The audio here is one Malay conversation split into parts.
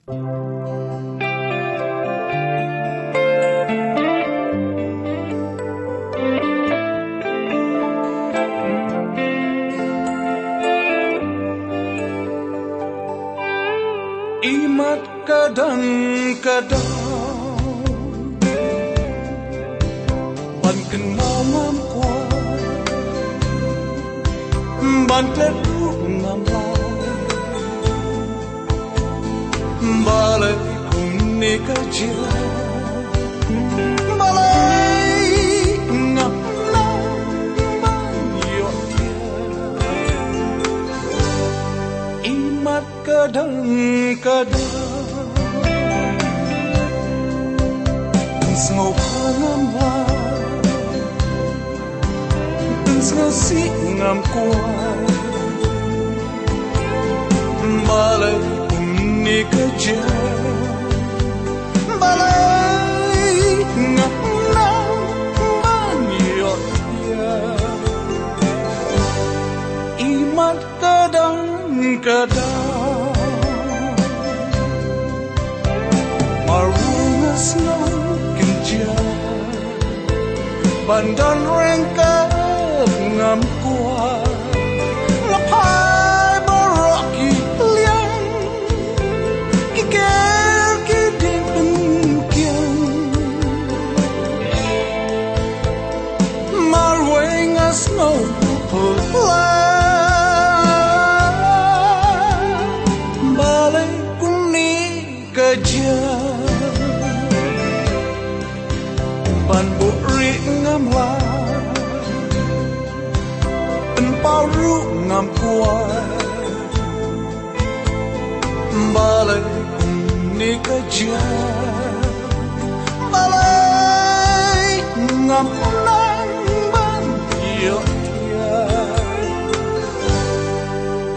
Imat kadang-kadang ban kynmaw ngam kwah, ban klet ngam Balei kumne Balei ngam Imat kadang-kadang Pynsngewbha ngam Pynsngewsih ngam kwah, Balei kumne Balei ngam Imat kadang-kadang Marwei sngew kynjah bandan ryngkat ngam kwah phai baroh liang diengpynkiang Marwei sngew Balei kumne ban buhrieh ngam Pynpaw ngam kwah, Balei kumne Balei ngam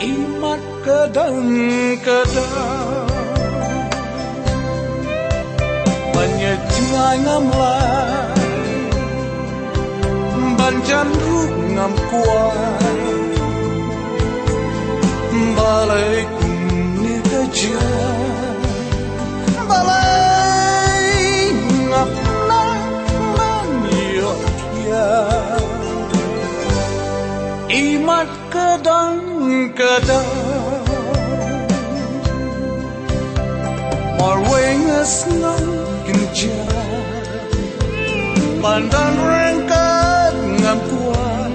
Imat kadang-kadang banyak jngai ngam banjan ngam kwah, Balei kumne Balei ngam Imat kadang-kadang Marwei sngew kynjah bandan ryngkat ngam kwah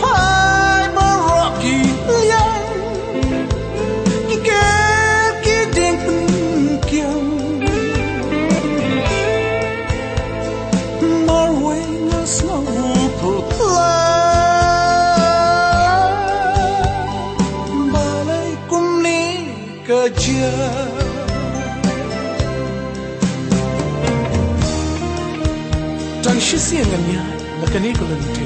phai baroh liang diengpynkiang Marwei sngew Balei kumne Tang shisien ngam kane lynti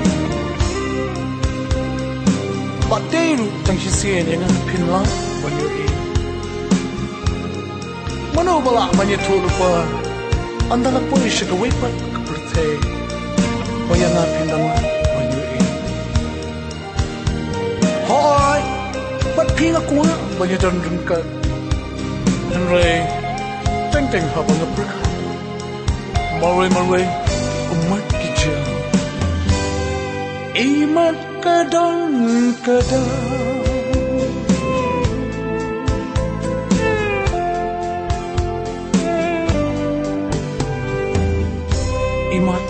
Balei tang shisien ngan phinlaw iohi Mano bala manya tulupa andala po ishigaway pat kapurtay Oya nga phinlaw iohi Hoy pat pinga kwah manya dan ryngkat Marwei teng haba nga perka Marwei umat kijang Imat kadang-kadang Imat